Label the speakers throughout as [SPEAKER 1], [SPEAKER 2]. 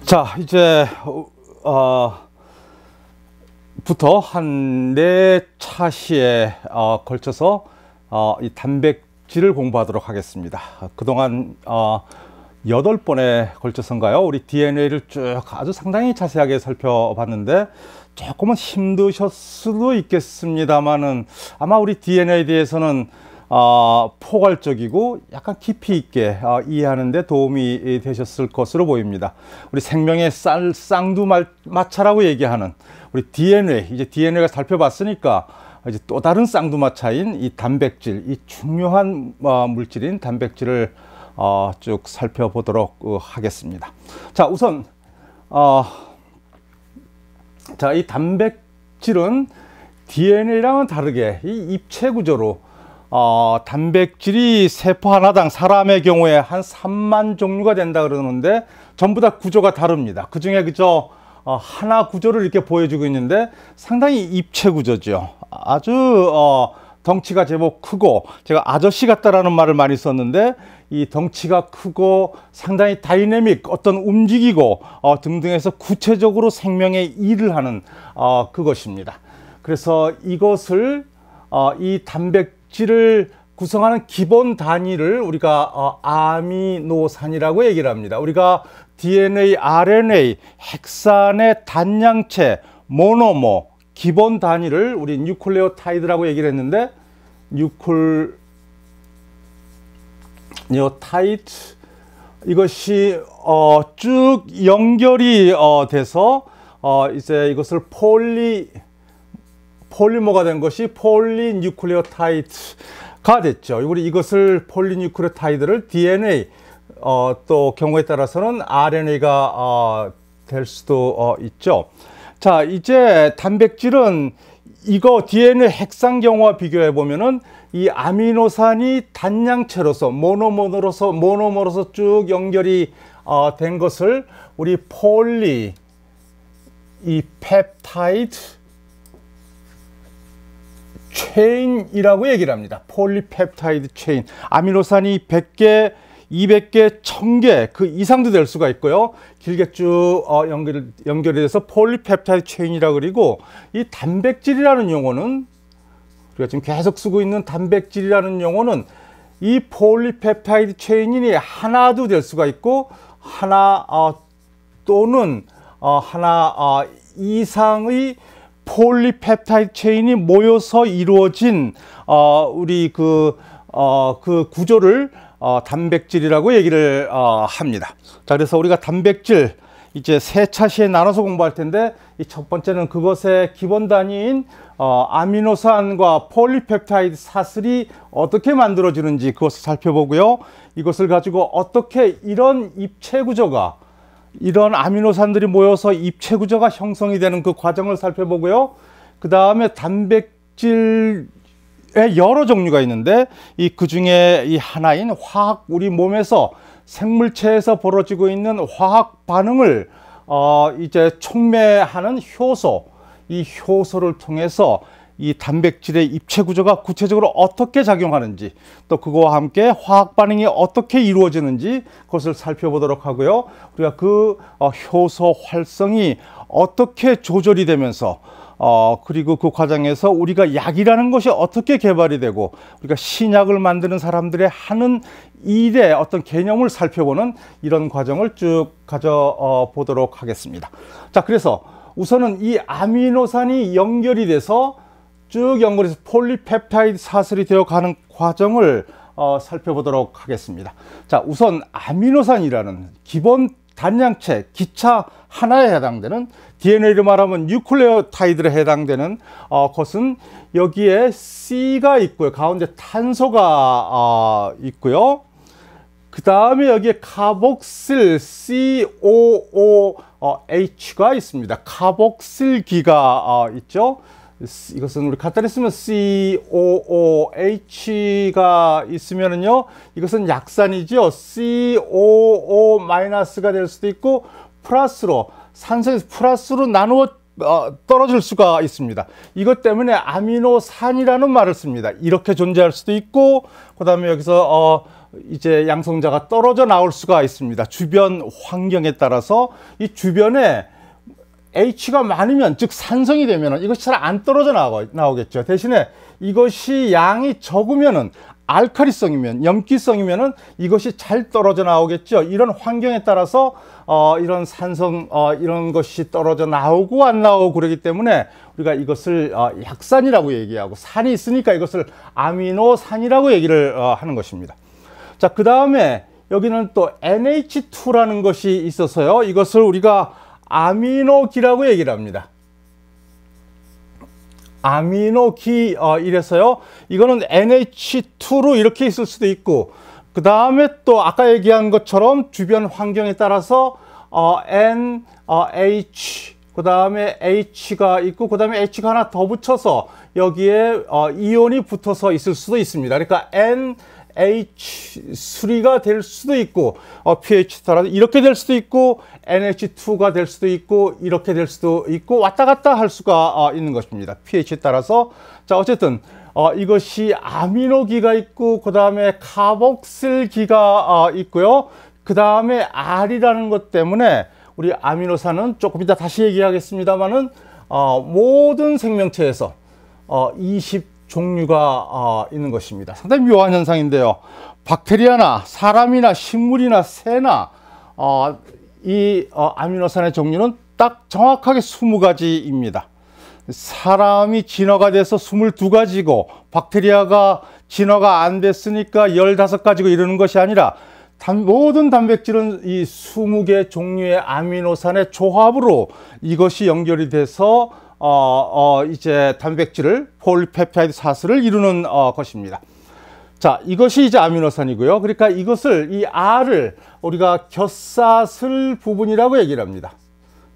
[SPEAKER 1] 자, 이제 부터 한 4차시에 걸쳐서 이 단백질을 공부하도록 하겠습니다. 그동안 8번에 걸쳐서인가요? 우리 DNA를 쭉 아주 상당히 자세하게 살펴봤는데 조금은 힘드셨을 수도 있겠습니다만은 아마 우리 DNA에 대해서는 포괄적이고 약간 깊이 있게 이해하는 데 도움이 되셨을 것으로 보입니다. 우리 생명의 쌍두마차라고 얘기하는 우리 DNA, 이제 DNA가 살펴봤으니까 이제 또 다른 쌍두마차인 이 단백질, 이 중요한 물질인 단백질을 쭉 살펴보도록 하겠습니다. 자, 우선 자, 이 단백질은 DNA랑은 다르게 이 입체 구조로 단백질이 세포 하나당 사람의 경우에 한 3만 종류가 된다 그러는데 전부 다 구조가 다릅니다. 그 중에 그저 하나 구조를 이렇게 보여주고 있는데 상당히 입체 구조죠. 아주 덩치가 제법 크고, 제가 아저씨 같다라는 말을 많이 썼는데 이 덩치가 크고 상당히 다이내믹, 어떤 움직이고 등등해서 구체적으로 생명의 일을 하는 그것입니다. 그래서 이것을 이 단백질을 구성하는 기본 단위를 우리가 아미노산이라고 얘기를 합니다. 우리가 DNA, RNA, 핵산의 단양체, 모노머 기본 단위를 우리 뉴클레오타이드라고 얘기를 했는데, 뉴클레오타이드 이것이 쭉 연결이 돼서 이제 이것을 폴리머가 된 것이 폴리뉴클레오타이드가 됐죠. 우리 이것을 폴리뉴클레오타이드를 DNA 또 경우에 따라서는 RNA가 될 수도 있죠. 자, 이제 단백질은 이거 DNA 핵산 경우와 비교해 보면은 이 아미노산이 단양체로서 모노머로서 쭉 연결이 된 것을 우리 이 펩타이드 체인이라고 얘기를 합니다. 폴리펩타이드 체인. 아미노산이 100개, 200개, 1000개 그 이상도 될 수가 있고요. 길게 쭉 연결이 돼서 폴리펩타이드 체인이라고 그리고, 이 단백질이라는 용어는, 우리가 지금 계속 쓰고 있는 단백질이라는 용어는 이 폴리펩타이드 체인이 하나도 될 수가 있고 하나 또는 하나 이상의 폴리펩타이드 체인이 모여서 이루어진 우리 그 구조를 단백질이라고 얘기를 합니다. 자, 그래서 우리가 단백질 이제 3차시에 나눠서 공부할 텐데, 이 첫 번째는 그것의 기본 단위인 아미노산과 폴리펩타이드 사슬이 어떻게 만들어지는지 그것을 살펴보고요. 이것을 가지고 어떻게 이런 입체 구조가, 이런 아미노산들이 모여서 입체 구조가 형성이 되는 그 과정을 살펴보고요. 그 다음에 단백질의 여러 종류가 있는데, 그 중에 이 하나인 우리 몸에서 생물체에서 벌어지고 있는 화학 반응을 이제 촉매하는 효소, 이 효소를 통해서 이 단백질의 입체 구조가 구체적으로 어떻게 작용하는지, 또 그거와 함께 화학 반응이 어떻게 이루어지는지 그것을 살펴보도록 하고요. 우리가 그 효소 활성이 어떻게 조절이 되면서 그리고 그 과정에서 우리가 약이라는 것이 어떻게 개발이 되고, 우리가 신약을 만드는 사람들의 하는 일의 어떤 개념을 살펴보는 이런 과정을 쭉 가져보도록 하겠습니다. 자, 그래서 우선은 이 아미노산이 연결이 돼서 쭉 연결해서 폴리펩타이드 사슬이 되어 가는 과정을 살펴보도록 하겠습니다. 자, 우선 아미노산이라는 기본 단양체, 기차 하나에 해당되는, DNA로 말하면 뉴클레오타이드에 해당되는 것은 여기에 C가 있고요. 가운데 탄소가 있고요. 그 다음에 여기에 카복실 COOH가 있습니다. 카복실기가 있죠. 이것은 우리 갖다 쓰면 COOH가 있으면은요, 이것은 약산이죠. COO-가 될 수도 있고, 플러스로, 산소에서 플러스로 나누어 떨어질 수가 있습니다. 이것 때문에 아미노산이라는 말을 씁니다. 이렇게 존재할 수도 있고, 그 다음에 여기서 이제 양성자가 떨어져 나올 수가 있습니다. 주변 환경에 따라서 이 주변에 H가 많으면, 즉 산성이 되면 이것이 잘 안 떨어져 나오겠죠. 대신에 이것이 양이 적으면은, 알칼리성이면, 염기성이면은 이것이 잘 떨어져 나오겠죠. 이런 환경에 따라서 이런 산성 이런 것이 떨어져 나오고 안 나오고 그러기 때문에 우리가 이것을 약산이라고 얘기하고, 산이 있으니까 이것을 아미노산이라고 얘기를 하는 것입니다. 자, 그 다음에 여기는 또 NH2라는 것이 있어서요, 이것을 우리가 아미노기라고 얘기를 합니다. 아미노기 이래서요, 이거는 NH2로 이렇게 있을 수도 있고, 그 다음에 또 아까 얘기한 것처럼 주변 환경에 따라서 NH, 그 다음에 H가 있고, 그 다음에 H가 하나 더 붙여서 여기에 이온이 붙어서 있을 수도 있습니다. 그러니까 NH3가 될 수도 있고, pH 따라서 이렇게 될 수도 있고, NH2가 될 수도 있고, 이렇게 될 수도 있고, 왔다 갔다 할 수가 있는 것입니다. pH에 따라서. 자, 어쨌든 이것이 아미노기가 있고, 그 다음에 카복실기가 있고요. 그 다음에 R이라는 것 때문에 우리 아미노산은 조금 이따 다시 얘기하겠습니다만은 모든 생명체에서 20종류가 있는 것입니다. 상당히 묘한 현상인데요. 박테리아나 사람이나 식물이나 새나 이 아미노산의 종류는 딱 정확하게 20가지입니다. 사람이 진화가 돼서 22가지고 박테리아가 진화가 안 됐으니까 15가지고 이러는 것이 아니라 모든 단백질은 이 20개 종류의 아미노산의 조합으로 이것이 연결이 돼서 이제 단백질을, 폴리펩타이드 사슬을 이루는 것입니다. 자, 이것이 이제 아미노산이고요. 그러니까 이것을, 이 R을 우리가 곁사슬 부분이라고 얘기를 합니다.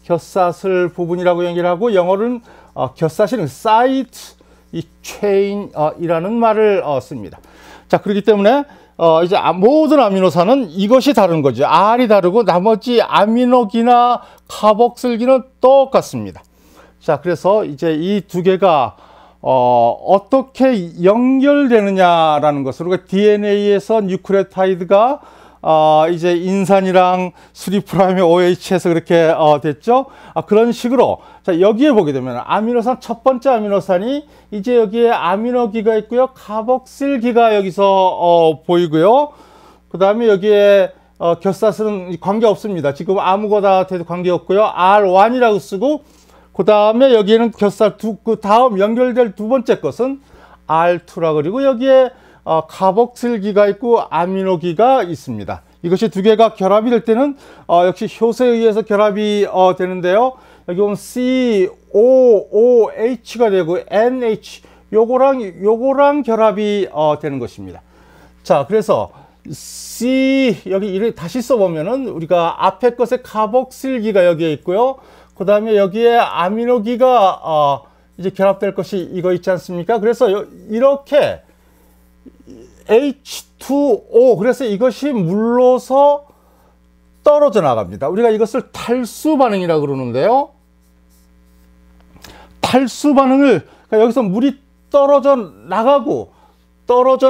[SPEAKER 1] 곁사슬 부분이라고 얘기를 하고, 영어로는 곁사슬은 side chain 이라는 말을 씁니다. 자, 그렇기 때문에 이제 모든 아미노산은 이것이 다른 거죠. R이 다르고 나머지 아미노기나 카복실기는 똑같습니다. 자, 그래서 이제 이 두 개가 어떻게 연결되느냐라는 것을, 우리가 DNA에서 뉴클레오타이드가 이제 인산이랑 3'의 OH에서 그렇게 됐죠. 그런 식으로, 자, 여기에 보게 되면 아미노산, 첫 번째 아미노산이 이제 여기에 아미노기가 있고요, 카복실기가 여기서 보이고요. 그 다음에 여기에 곁사슬은 관계 없습니다. 지금 아무거나 돼도 관계 없고요. R1이라고 쓰고, 그 다음에 여기에는 곁살 그 다음 연결될 두 번째 것은 R2라 그리고 여기에 카복실기가 있고 아미노기가 있습니다. 이것이 두 개가 결합이 될 때는 역시 효소에 의해서 결합이 되는데요. 여기 보면 COOH가 되고 NH 요거랑 결합이 되는 것입니다. 자, 그래서 여기 다시 써보면은 우리가 앞에 것에 카복실기가 여기에 있고요. 그 다음에 여기에 아미노기가 이제 결합될 것이 이거 있지 않습니까? 그래서 이렇게 H2O, 그래서 이것이 물러서 떨어져 나갑니다. 우리가 이것을 탈수 반응이라고 그러는데요. 탈수 반응을, 그러니까 여기서 물이 떨어져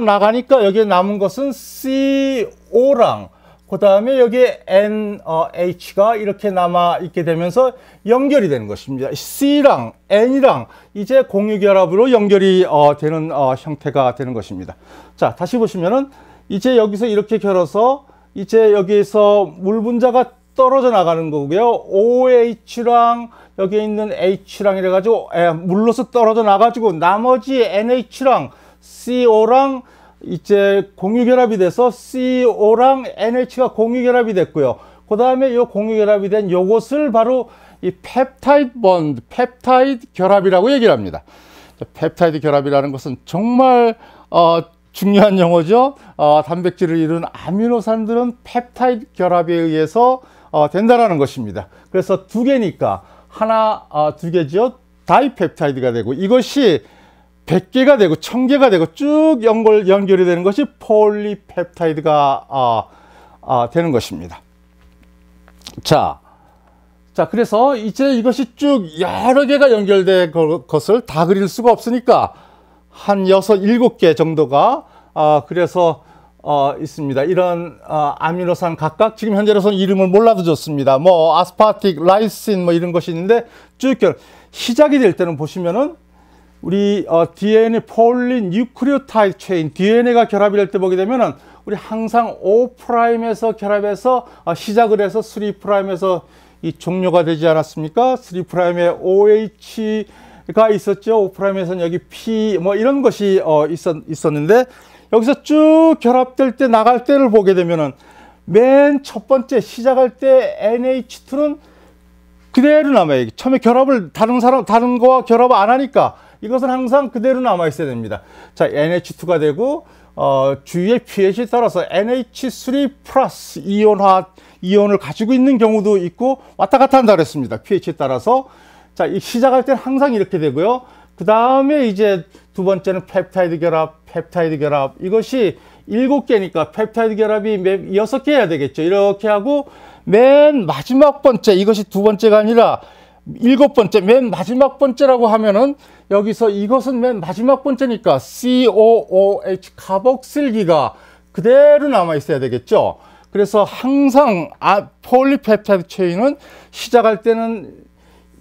[SPEAKER 1] 나가니까 여기에 남은 것은 CO랑 그 다음에 여기에 NH가 이렇게 남아 있게 되면서 연결이 되는 것입니다. C랑 N이랑 이제 공유결합으로 연결이 되는 형태가 되는 것입니다. 자, 다시 보시면은 이제 여기서 이렇게 결어서 이제 여기에서 물 분자가 떨어져 나가는 거고요. OH랑 여기에 있는 H랑 이래가지고 물로서 떨어져 나가지고 나머지 NH랑 CO랑 이제 공유결합이 돼서 CO랑 NH가 공유결합이 됐고요. 그 다음에 이 공유결합이 된 요것을 바로 이 펩타이드 본드, 펩타이드 결합이라고 얘기를 합니다. 펩타이드 결합이라는 것은 정말 중요한 용어죠. 단백질을 이루는 아미노산들은 펩타이드 결합에 의해서 된다라는 것입니다. 그래서 두 개니까 두 개죠. 다이펩타이드가 되고, 이것이 100개가 되고 1000개가 되고 쭉 연결이 되는 것이 폴리펩타이드가 되는 것입니다. 자, 그래서 이제 이것이 쭉 여러 개가 연결된 것을 다 그릴 수가 없으니까 한 6, 7개 정도가 그래서 있습니다. 이런 아미노산 각각 지금 현재로서는 이름을 몰라도 좋습니다. 뭐 아스파틱, 라이신 뭐 이런 것이 있는데 쭉 시작이 될 때는 보시면은 우리 DNA 폴리뉴크리오타이드 체인 DNA가 결합이 될 때 보게 되면은 우리 항상 5'에서 결합해서 시작을 해서 3'에서 이 종료가 되지 않았습니까? 3'에 OH가 있었죠. 5'에서는 여기 P 뭐 이런 것이 있었는데 여기서 쭉 결합될 때 나갈 때를 보게 되면은 맨 첫 번째 시작할 때 NH2는 그대로 남아요. 처음에 결합을 다른 거와 결합 안 하니까 이것은 항상 그대로 남아 있어야 됩니다. 자, NH2가 되고 주위의 pH에 따라서 NH3 플러스 이온을 가지고 있는 경우도 있고 왔다 갔다 한다 그랬습니다. pH에 따라서. 자, 이 시작할 때는 항상 이렇게 되고요. 그 다음에 이제 두 번째는 펩타이드 결합. 이것이 7개니까 펩타이드 결합이 6개 해야 되겠죠. 이렇게 하고 맨 마지막 번째, 이것이 두 번째가 아니라 7번째, 맨 마지막 번째라고 하면은 여기서 이것은 맨 마지막 번째니까 COOH 카복실기가 그대로 남아 있어야 되겠죠. 그래서 항상 폴리펩타이드 체인은 시작할 때는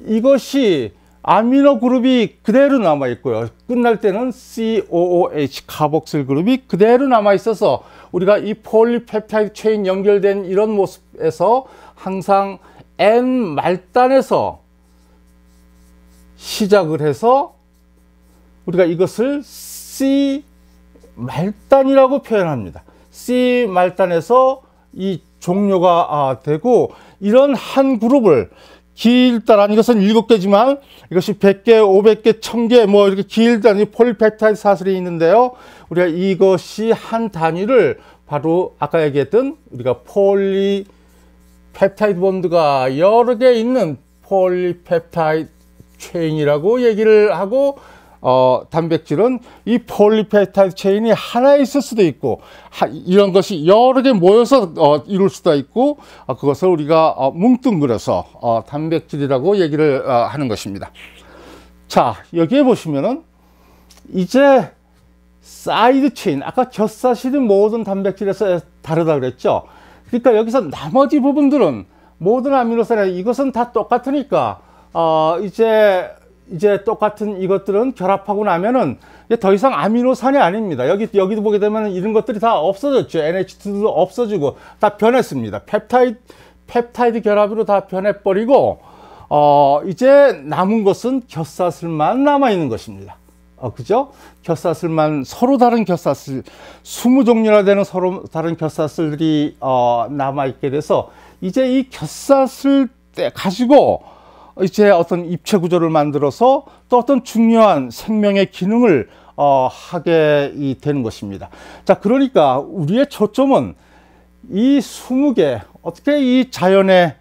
[SPEAKER 1] 이것이 아미노 그룹이 그대로 남아 있고요. 끝날 때는 COOH 카복실 그룹이 그대로 남아 있어서 우리가 이 폴리펩타이드 체인 연결된 이런 모습에서 항상 N 말단에서 시작을 해서 우리가 이것을 C 말단이라고 표현합니다. C 말단에서 이 종료가 되고 이런 한 그룹을 길다란 이것은 7개지만 이것이 100개, 500개, 1000개 뭐 이렇게 길다란 폴리펩타이드 사슬이 있는데요. 우리가 이것이 한 단위를 바로 아까 얘기했던 우리가 폴리펩타이드 본드가 여러 개 있는 폴리펩타이드 체인이라고 얘기를 하고 단백질은 이 폴리펩타이드 체인이 하나 있을 수도 있고 이런 것이 여러 개 모여서 이룰 수도 있고 그것을 우리가 뭉뚱그려서 단백질이라고 얘기를 하는 것입니다. 자, 여기에 보시면은 이제 사이드 체인, 아까 곁사실인 모든 단백질에서 다르다 그랬죠. 그러니까 여기서 나머지 부분들은 모든 아미노산에 이것은 다 똑같으니까 이제 똑같은 이것들은 결합하고 나면은 더 이상 아미노산이 아닙니다. 여기도 보게 되면 이런 것들이 다 없어졌죠. NH2도 없어지고 다 변했습니다. 펩타이드 결합으로 다 변해버리고 이제 남은 것은 곁사슬만 남아 있는 것입니다. 그죠? 곁사슬만 서로 다른 곁사슬 20종류나 되는 서로 다른 곁사슬들이 남아 있게 돼서 이제 이 곁사슬 가지고 이제 어떤 입체 구조를 만들어서 또 어떤 중요한 생명의 기능을 하게 되는 것입니다. 자, 그러니까 우리의 초점은 이 20개 어떻게 이 자연의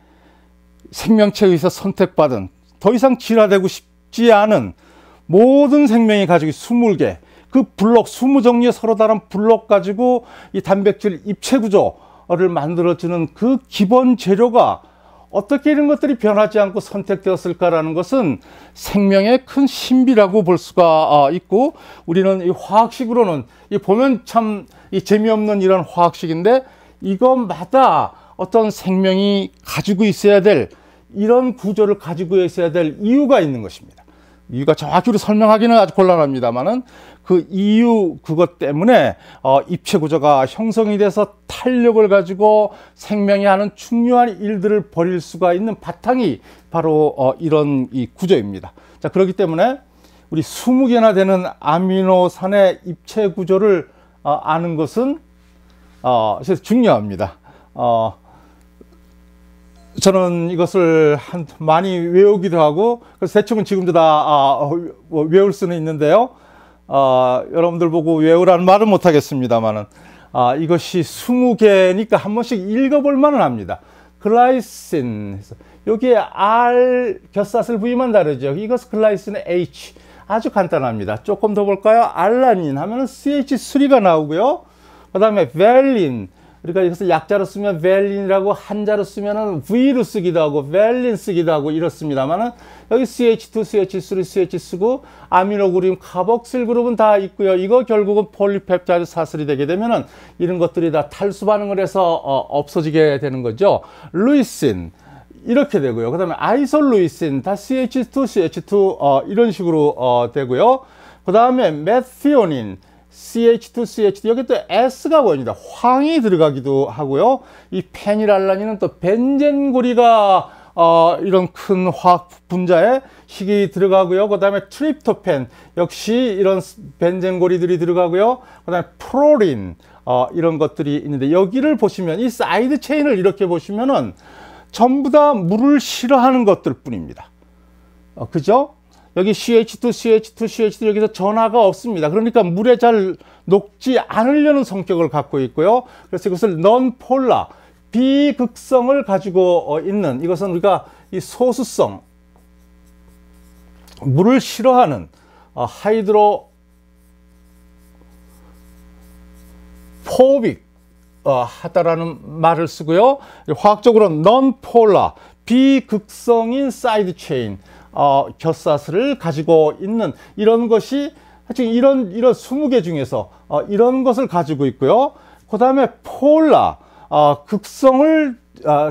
[SPEAKER 1] 생명체에 의해서 선택받은 더 이상 진화되고 싶지 않은 모든 생명이 가지고 20개 그 블록 20종류의 서로 다른 블록 가지고 이 단백질 입체 구조를 만들어주는 그 기본 재료가 어떻게 이런 것들이 변하지 않고 선택되었을까라는 것은 생명의 큰 신비라고 볼 수가 있고 우리는 이 화학식으로는 보면 참 재미없는 이런 화학식인데 이것마다 어떤 생명이 가지고 있어야 될 이런 구조를 가지고 있어야 될 이유가 있는 것입니다. 이유가 정확히 설명하기는 아주 곤란합니다만은 그 이유 그것 때문에 입체 구조가 형성이 돼서 탄력을 가지고 생명이 하는 중요한 일들을 벌일 수가 있는 바탕이 바로 이런 이 구조입니다. 자, 그렇기 때문에 우리 20개나 되는 아미노산의 입체 구조를 아는 것은 중요합니다. 저는 이것을 많이 외우기도 하고 그래서 대충은 지금도 다 외울 수는 있는데요. 여러분들 보고 외우라는 말은 못하겠습니다만은 이것이 20개니까 한 번씩 읽어볼 만은 합니다. 글라이신 여기에 R 곁사슬 부위만 다르죠. 이것은 글라이신의 H 아주 간단합니다. 조금 더 볼까요? 알라닌 하면은 CH3가 나오고요. 그 다음에 밸린 우리가 여기서 약자로 쓰면 밸린이라고, 한자로 쓰면은 V로 쓰기도 하고 밸린 쓰기도 하고 이렇습니다만은 여기 CH2, CH3, CH 쓰고 아미노 그룹, 카복실 그룹은 다 있고요. 이거 결국은 폴리펩타이드 사슬이 되게 되면은 이런 것들이 다 탈수 반응을 해서 없어지게 되는 거죠. 루이신 이렇게 되고요. 그 다음에 아이솔루이신 다 CH2, CH2 이런 식으로 되고요. 그 다음에 메티오닌 CH2, CH2 여기 또 S가 보입니다. 황이 들어가기도 하고요. 이 페닐알라닌은 또 벤젠고리가 이런 큰 화학 분자에 식이 들어가고요. 그 다음에 트립토펜 역시 이런 벤젠고리들이 들어가고요. 그 다음에 프로린 이런 것들이 있는데 여기를 보시면 이 사이드 체인을 이렇게 보시면은 전부 다 물을 싫어하는 것들 뿐입니다. 그죠? 여기 CH2, CH2, CH2 여기서 전하가 없습니다. 그러니까 물에 잘 녹지 않으려는 성격을 갖고 있고요. 그래서 이것을 non-polar, 비극성을 가지고 있는, 이것은 우리가 이 소수성, 물을 싫어하는 하이드로 포빅 하다라는 말을 쓰고요. 화학적으로 non-polar, 비극성인 사이드 체인, 곁사슬을 가지고 있는 이런 것이 하여튼 이런 20개 중에서 이런 것을 가지고 있고요. 그 다음에 폴라, 극성을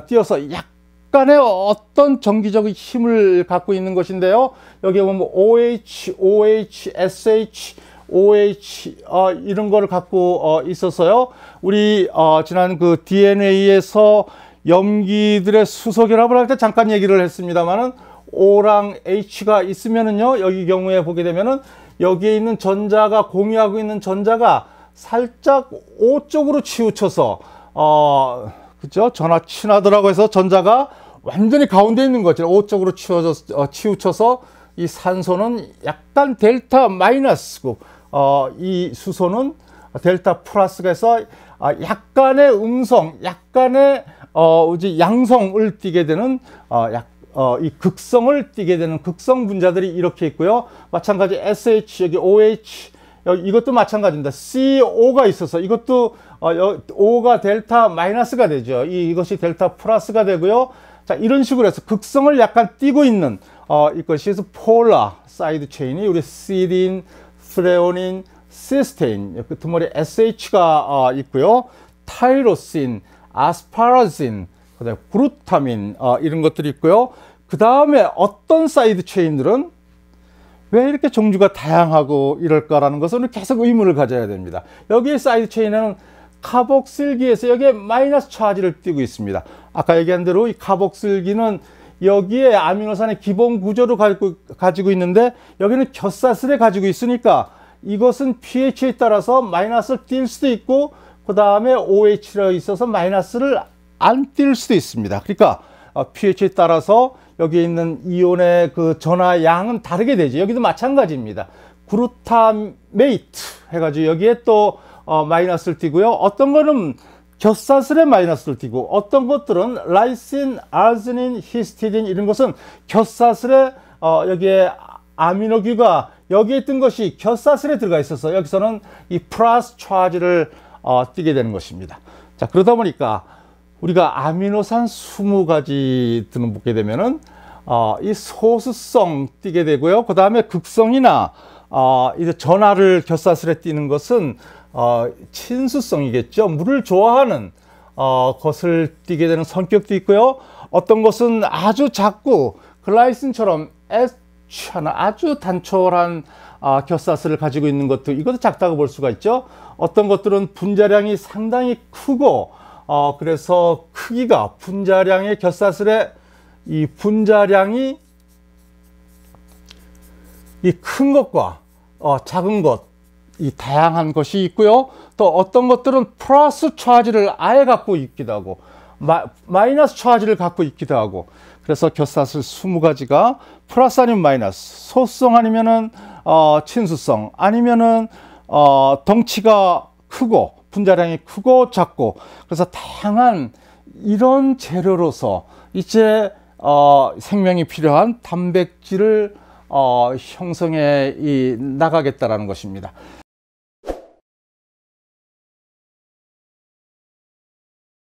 [SPEAKER 1] 띄어서 약간의 어떤 정기적 힘을 갖고 있는 것인데요. 여기에 보면 OH, OH, SH, OH 이런 거를 갖고 있어서요. 우리 지난 그 DNA에서 염기들의 수소 결합을 할 때 잠깐 얘기를 했습니다만은 O랑 H가 있으면은요, 여기 경우에 보게 되면은 여기에 있는 전자가 공유하고 있는 전자가 살짝 O 쪽으로 치우쳐서 그죠? 전하 친하더라고 해서 전자가 완전히 가운데 있는 거죠. O 쪽으로 치우쳐서 이 산소는 약간 델타 마이너스고 이 수소는 델타 플러스가 해서 약간의 음성, 약간의 양성을 띠게 되는 이 극성을 띠게 되는 극성 분자들이 이렇게 있고요. 마찬가지 SH, 여기 OH, 이것도 마찬가지입니다. CO가 있어서 이것도 O가 델타 마이너스가 되죠. 이것이 델타 플러스가 되고요. 자, 이런 식으로 해서 극성을 약간 띠고 있는 이것이 그래서 폴라 사이드 체인이 우리 시딘, 스레오닌, 시스테인, 끝머리 SH가 있고요. 타이로신, 아스파라진, 그다음에 그루타민 이런 것들이 있고요. 그 다음에 어떤 사이드 체인들은 왜 이렇게 종류가 다양하고 이럴까라는 것은 계속 의문을 가져야 됩니다. 여기에 사이드 체인에는 카복실기에서 여기에 마이너스 차지를 띠고 있습니다. 아까 얘기한 대로 이 카복실기는 여기에 아미노산의 기본 구조를 가지고 있는데 여기는 곁사슬에 가지고 있으니까 이것은 pH에 따라서 마이너스를 띌 수도 있고 그 다음에 OH가 있어서 마이너스를 안 띌 수도 있습니다. 그러니까 pH에 따라서 여기에 있는 이온의 그 전하 양은 다르게 되죠. 여기도 마찬가지입니다. 그루타메이트 해가지고 여기에 또 마이너스를 띄고요. 어떤 거는 곁사슬에 마이너스를 띄고 어떤 것들은 라이신, 아르지닌, 히스티딘 이런 것은 곁사슬에 여기에 아미노기가 여기에 있던 것이 곁사슬에 들어가 있어서 여기서는 이 플러스 차지를 띄게 되는 것입니다. 자, 그러다 보니까 우리가 아미노산 20가지 등을 보게 되면은 이 소수성 띄게 되고요. 그 다음에 극성이나 이제 전하를 곁사슬에 띄는 것은 친수성이겠죠. 물을 좋아하는 것을 띄게 되는 성격도 있고요. 어떤 것은 아주 작고 글라이신처럼 H나 아주 단촐한 곁사슬을 가지고 있는 것도 이것도 작다고 볼 수가 있죠. 어떤 것들은 분자량이 상당히 크고 그래서 크기가 분자량의 곁사슬에 이 분자량이 이 큰 것과 작은 것 이 다양한 것이 있고요. 또 어떤 것들은 플러스 차지를 아예 갖고 있기도 하고 마이너스 차지를 갖고 있기도 하고 그래서 곁사슬 20가지가 플러스 아니면 마이너스, 소수성 아니면은 친수성 아니면은 덩치가 크고 분자량이 크고 작고 그래서 다양한 이런 재료로서 이제 생명이 필요한 단백질을 형성해 나가겠다라는 것입니다.